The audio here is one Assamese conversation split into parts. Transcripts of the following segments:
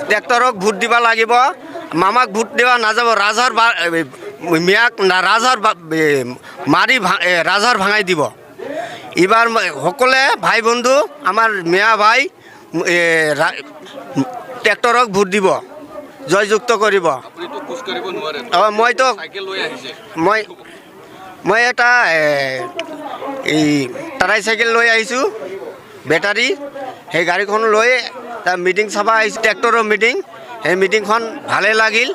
ট্ৰেক্টৰক ভোট দিব লাগিব। মামাক ভোট দিব নাযাব। ৰাজহৰ মিয়াক ৰাজহৰ মাৰি ৰাজহৰ ভাঙাই দিব। এইবাৰ সকলোৱে ভাই বন্ধু আমাৰ মিয়া ভাই ট্ৰেক্টৰক ভোট দিব, জয়যুক্ত কৰিব। মই এটা এই টাৰাই চাইকেল লৈ আহিছোঁ, বেটাৰী। সেই গাড়ীখন লৈ তাৰ মিটিং চাব আহিছোঁ, ট্ৰেক্টৰৰ মিটিং। সেই মিটিংখন ভালে লাগিল,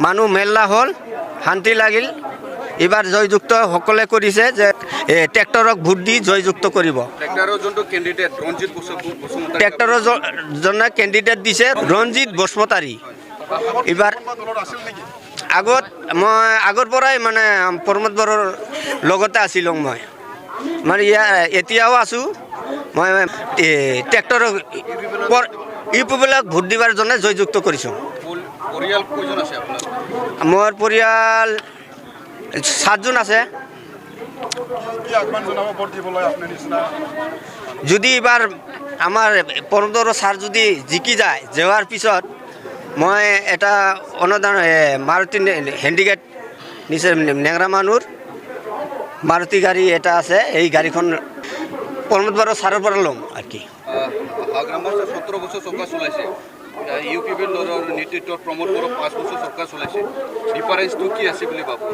মানুহ মেলা হ'ল, শান্তি লাগিল। এইবাৰ জয়যুক্ত সকলোৱে কৰিছে যে ট্ৰেক্টৰক ভোট দি জয়যুক্ত কৰিব। ট্ৰেক্টৰৰ জনে কেণ্ডিডেট দিছে ৰঞ্জিত বসুমতাৰী। এইবাৰ আগৰ পৰাই মানে প্ৰমোদ বড়োৰ লগতে আছিলোঁ মই, মানে এতিয়াও আছোঁ। মই ট্ৰেক্টৰক ইউপিবিলাক ভোট দিবৰ জনে জয়যুক্ত কৰিছোঁ। মোৰ পৰিয়াল 7 জন আছে। যদি এইবাৰ আমাৰ প্ৰমোদ বড়ো ছাৰ যদি জিকি যায়, যোৱাৰ পিছত মই এটা অনুদান মাৰুতি হেণ্ডিকেট নিচে নেংৰা মানুহৰ মাৰুতি গাড়ী এটা আছে, এই গাড়ীখন প্ৰমোদ বড়ো ছাৰৰ পৰা ল'ম আৰু কি। 17 বছৰ চৰকাৰ চলাইছে, ইউপিপিৰ নেতৃত্বত প্ৰমোদ বড়ো 5 বছৰ চৰকাৰ চলাইছে। ডিফাৰেন্সটো কি আছে বুলি ভাবোঁ?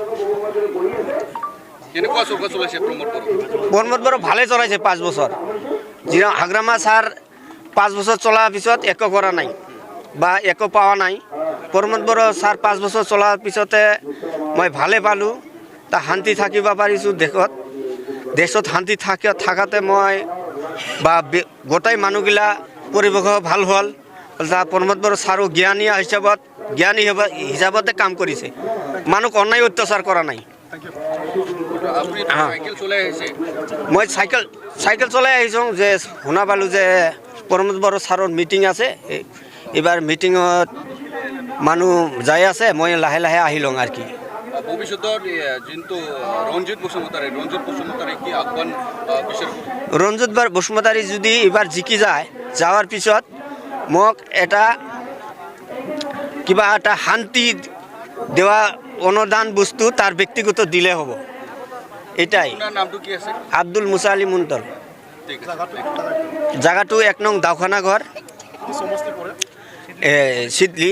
কেনেকুৱা চৰকাৰ চলাইছে প্ৰমোদ বড়ো? প্ৰমোদ বড়ো ভালে চলাইছে 5 বছৰ। যিটো হাগ্ৰামা ছাৰ 5 বছৰ চলাৰ পিছত একো কৰা নাই বা একো পোৱা নাই। প্ৰমোদ বড়ো ছাৰ 5 বছৰ চলাৰ পিছতে মই ভালে পালোঁ, তা শান্তি থাকিব পাৰিছোঁ দেশত শান্তি থাকাতে মই বা গোটেই মানুহগিলা পৰিৱেশ ভাল হ'ল। প্ৰমোদ বড়ো ছাৰো জ্ঞানী হিচাপতে কাম কৰিছে, মানুহক অন্যায় অত্যাচাৰ কৰা নাই। মই চাইকেল চলাই আহিছোঁ যে শুনা পালোঁ যে প্ৰমোদ বড়ো ছাৰৰ মিটিং আছে। এইবাৰ মিটিঙত মানুহ যাই আছে, মই লাহে লাহে আহি লওঁ আৰু কি। ভৱিষ্যতৰ যোনটো ৰঞ্জিত বসুমতাৰী কি আহ্বান বিচাৰিব? ৰঞ্জিত বসুমতাৰী যদি এইবাৰ জিকি যায়, যাৱাৰ পিছত মোক কিবা এটা শান্তি দেৱা অনুদান বস্তু তাৰ ব্যক্তিগত দিলে হ'ব। এটাই। নামটো কি আছে? আব্দুল মুসা আলী মুন্তল। জায়গাটো 1 নং দাওখানা ঘৰ, চিডলি।